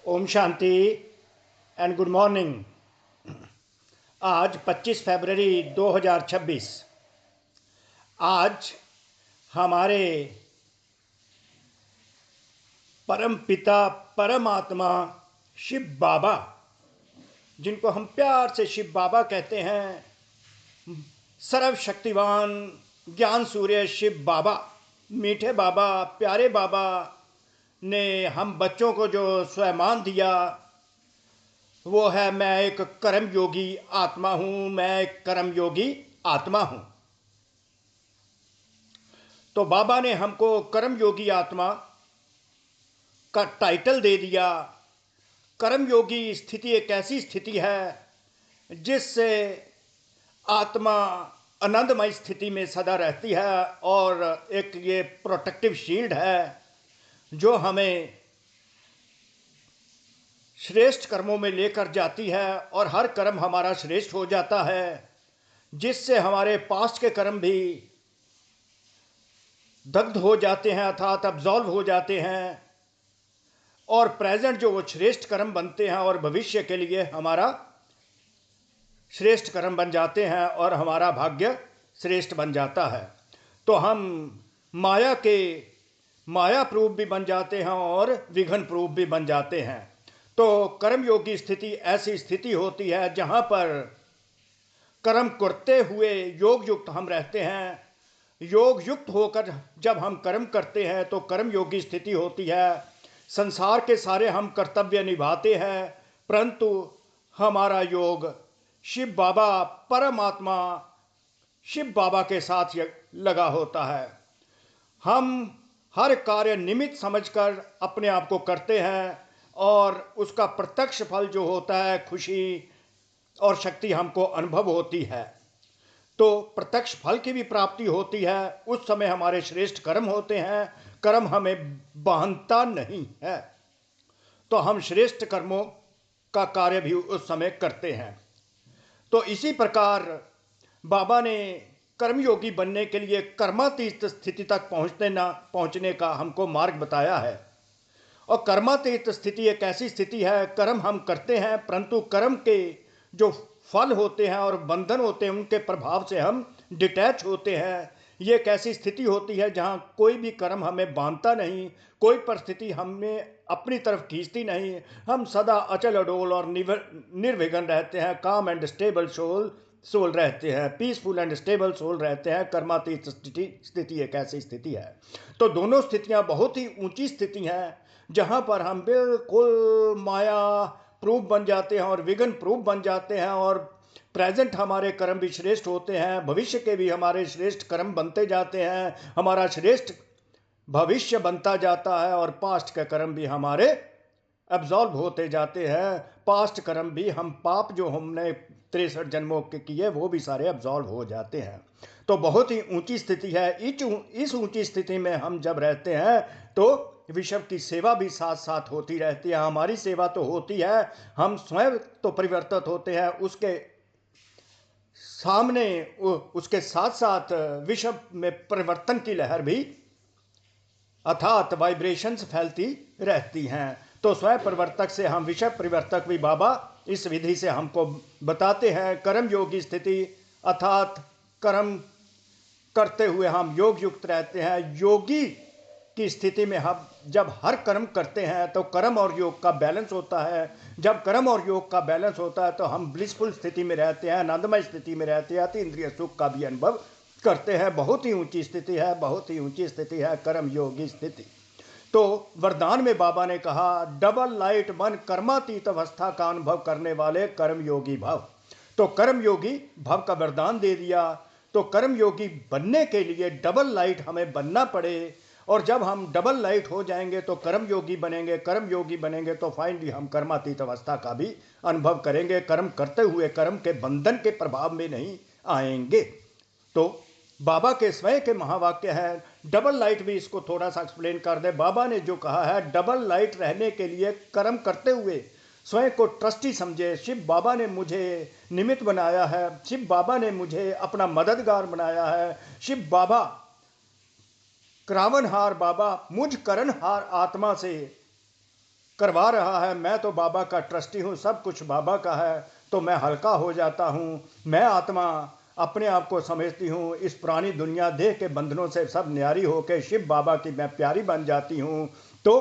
ओम शांति and good morning. आज 25 फरवरी 2026। आज हमारे परम पिता परमात्मा शिव बाबा, जिनको हम प्यार से शिव बाबा कहते हैं, सर्वशक्तिवान ज्ञान सूर्य शिव बाबा, मीठे बाबा, प्यारे बाबा ने हम बच्चों को जो स्वयमान दिया वो है मैं एक कर्म योगी आत्मा हूं, मैं एक कर्म योगी आत्मा हूं। तो बाबा ने हमको कर्म योगी आत्मा का टाइटल दे दिया। कर्म योगी स्थिति एक ऐसी स्थिति है जिससे आत्मा आनंदमय स्थिति में सदा रहती है और एक ये प्रोटेक्टिव शील्ड है जो हमें श्रेष्ठ कर्मों में लेकर जाती है और हर कर्म हमारा श्रेष्ठ हो जाता है, जिससे हमारे पास्ट के कर्म भी दग्ध हो जाते हैं अर्थात अब्जॉल्व हो जाते हैं और प्रेजेंट जो वो श्रेष्ठ कर्म बनते हैं और भविष्य के लिए हमारा श्रेष्ठ कर्म बन जाते हैं और हमारा भाग्य श्रेष्ठ बन जाता है। तो हम माया प्रूफ भी बन जाते हैं और विघ्न प्रूफ भी बन जाते हैं। तो कर्म योगी स्थिति ऐसी स्थिति होती है जहां पर कर्म करते हुए योग युक्त हम रहते हैं। योग युक्त होकर जब हम कर्म करते हैं तो कर्म योगी स्थिति होती है। संसार के सारे हम कर्तव्य निभाते हैं, परंतु हमारा योग शिव बाबा परमात्मा शिव बाबा के साथ लगा होता है। हम हर कार्य निमित्त समझकर अपने आप को करते हैं और उसका प्रत्यक्ष फल जो होता है खुशी और शक्ति हमको अनुभव होती है। तो प्रत्यक्ष फल की भी प्राप्ति होती है। उस समय हमारे श्रेष्ठ कर्म होते हैं, कर्म हमें बांधता नहीं है, तो हम श्रेष्ठ कर्मों का कार्य भी उस समय करते हैं। तो इसी प्रकार बाबा ने कर्मयोगी बनने के लिए कर्मातीत स्थिति तक पहुंचने का हमको मार्ग बताया है। और कर्मातीत स्थिति एक ऐसी स्थिति है, कर्म हम करते हैं परंतु कर्म के जो फल होते हैं और बंधन होते हैं उनके प्रभाव से हम डिटैच होते हैं। ये एक ऐसी स्थिति होती है जहां कोई भी कर्म हमें बांधता नहीं, कोई परिस्थिति हमें अपनी तरफ खींचती नहीं। हम सदा अचल अडोल और निर्विघ्न रहते हैं, काम एंड स्टेबल सोल रहते हैं, पीसफुल एंड स्टेबल सोल रहते हैं। कर्मातीत स्थिति एक ऐसी स्थिति है। तो दोनों स्थितियां बहुत ही ऊंची स्थिति हैं जहां पर हम बिल्कुल माया प्रूफ बन जाते हैं और विघ्न प्रूफ बन जाते हैं और प्रेजेंट हमारे कर्म भी श्रेष्ठ होते हैं, भविष्य के भी हमारे श्रेष्ठ कर्म बनते जाते हैं, हमारा श्रेष्ठ भविष्य बनता जाता है और पास्ट के कर्म भी हमारे एब्जॉल्व होते जाते हैं। पास्ट कर्म भी हम पाप जो हमने 63 जन्मों के किए वो भी सारे एब्जॉल्व हो जाते हैं। तो बहुत ही ऊंची स्थिति है। इस ऊंची स्थिति में हम जब रहते हैं तो विश्व की सेवा भी साथ साथ होती रहती है। हमारी सेवा तो होती है, हम स्वयं तो परिवर्तित होते हैं, उसके सामने उसके साथ साथ विश्व में परिवर्तन की लहर भी अर्थात वाइब्रेशंस फैलती रहती हैं। तो स्वयं परिवर्तक से हम विषय परिवर्तक भी बाबा इस विधि से हमको बताते हैं। कर्म योगी स्थिति अर्थात कर्म करते हुए हम योग युक्त रहते हैं। योगी की स्थिति में हम जब हर कर्म करते हैं तो कर्म और योग का बैलेंस होता है। जब कर्म और योग का बैलेंस होता है तो हम ब्लिसफुल स्थिति में रहते हैं, आनंदमय स्थिति में रहते हैं, अति इंद्रिय सुख का भी अनुभव करते हैं। बहुत ही ऊंची स्थिति है, बहुत ही ऊंची स्थिति है कर्म योगी स्थिति। तो वरदान में बाबा ने कहा डबल लाइट मन कर्मातीत अवस्था का अनुभव करने वाले कर्म योगी भव। तो कर्म योगी भव का वरदान दे दिया। तो कर्म योगी बनने के लिए डबल लाइट हमें बनना पड़े और जब हम डबल लाइट हो जाएंगे तो कर्म योगी बनेंगे। कर्म योगी बनेंगे तो फाइनली हम कर्मातीत अवस्था का भी अनुभव करेंगे। कर्म करते हुए कर्म के बंधन के प्रभाव में नहीं आएंगे। तो बाबा के स्वयं के महावाक्य है। डबल लाइट भी इसको थोड़ा सा एक्सप्लेन कर दे। बाबा ने जो कहा है डबल लाइट रहने के लिए कर्म करते हुए स्वयं को ट्रस्टी समझे। शिव बाबा ने मुझे निमित्त बनाया है, शिव बाबा ने मुझे अपना मददगार बनाया है। शिव बाबा क्रावनहार बाबा मुझ करणहार आत्मा से करवा रहा है, मैं तो बाबा का ट्रस्टी हूँ, सब कुछ बाबा का है, तो मैं हल्का हो जाता हूँ। मैं आत्मा अपने आप को समझती हूँ, इस पुरानी दुनिया देह के बंधनों से सब न्यारी होकर शिव बाबा की मैं प्यारी बन जाती हूँ। तो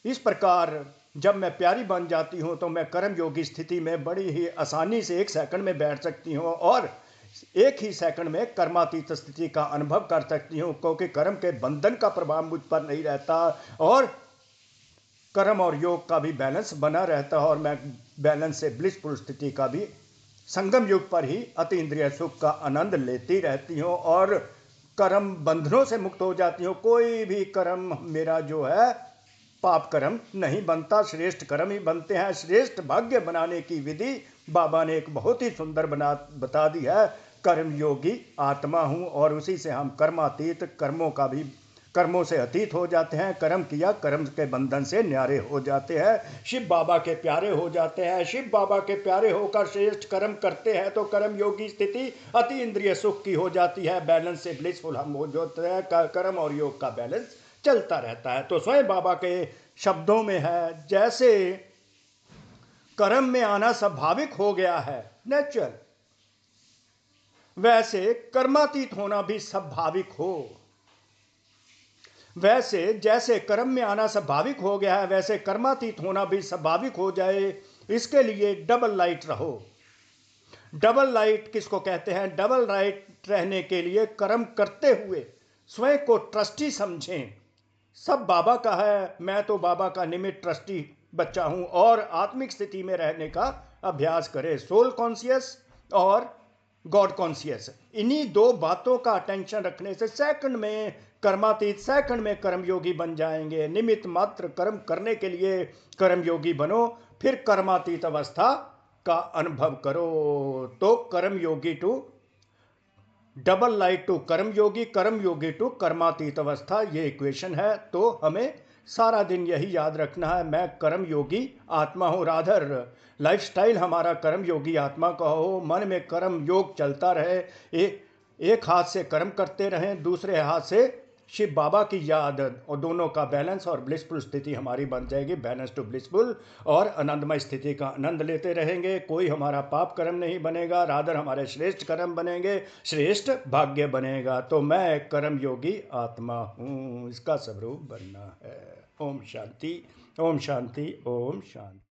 इस प्रकार जब मैं प्यारी बन जाती हूँ तो मैं कर्म योगी स्थिति में बड़ी ही आसानी से 1 सेकंड में बैठ सकती हूँ और एक ही सेकंड में कर्मातीत स्थिति का अनुभव कर सकती हूँ, क्योंकि कर्म के बंधन का प्रभाव मुझ पर नहीं रहता और कर्म और योग का भी बैलेंस बना रहता है और मैं बैलेंस से ब्लिसफुल स्थिति का भी संगम युग पर ही अति इंद्रिय सुख का आनंद लेती रहती हूँ और कर्म बंधनों से मुक्त हो जाती हूँ। कोई भी कर्म मेरा जो है पाप कर्म नहीं बनता, श्रेष्ठ कर्म ही बनते हैं। श्रेष्ठ भाग्य बनाने की विधि बाबा ने एक बहुत ही सुंदर बता दी है। कर्म योगी आत्मा हूँ और उसी से हम कर्मातीत कर्मों से अतीत हो जाते हैं। कर्म किया, कर्म के बंधन से न्यारे हो जाते हैं, शिव बाबा के प्यारे हो जाते हैं। शिव बाबा के प्यारे होकर श्रेष्ठ कर्म करते हैं तो कर्म योगी स्थिति अति इंद्रिय सुख की हो जाती है। बैलेंस से ब्लिसफुल हम हो जाते हैं, कर्म और योग का बैलेंस चलता रहता है। तो स्वयं बाबा के शब्दों में है, जैसे कर्म में आना स्वाभाविक हो गया है, नेचुरल, वैसे कर्मातीत होना भी स्वाभाविक हो। वैसे जैसे कर्म में आना स्वाभाविक हो गया है, वैसे कर्मातीत होना भी स्वाभाविक हो जाए। इसके लिए डबल लाइट रहो। डबल लाइट किसको कहते हैं? डबल लाइट रहने के लिए कर्म करते हुए स्वयं को ट्रस्टी समझें। सब बाबा का है, मैं तो बाबा का निमित्त ट्रस्टी बच्चा हूं और आत्मिक स्थिति में रहने का अभ्यास करें। सोल कॉन्शियस और गॉड कॉन्शियस, इन्हीं दो बातों का अटेंशन रखने से सेकंड में कर्मातीत, सेकंड में कर्मयोगी बन जाएंगे। निमित्त मात्र कर्म करने के लिए कर्मयोगी बनो, फिर कर्मातीत अवस्था का अनुभव करो। तो कर्मयोगी टू डबल लाइट टू कर्मयोगी, कर्मयोगी टू कर्मातीत अवस्था, ये इक्वेशन है। तो हमें सारा दिन यही याद रखना है, मैं कर्मयोगी आत्मा हूँ। राधर लाइफस्टाइल हमारा कर्मयोगी आत्मा का हो, मन में कर्म योग चलता रहे, एक हाथ से कर्म करते रहें, दूसरे हाथ से शिव बाबा की याद, और दोनों का बैलेंस और ब्लिसफुल स्थिति हमारी बन जाएगी। बैलेंस टू ब्लिसफुल और आनंदमय स्थिति का आनंद लेते रहेंगे। कोई हमारा पाप कर्म नहीं बनेगा, राधर हमारे श्रेष्ठ कर्म बनेंगे, श्रेष्ठ भाग्य बनेगा। तो मैं कर्म योगी आत्मा हूँ, इसका स्वरूप बनना है। ओम शांति, ओम शांति, ओम शांति।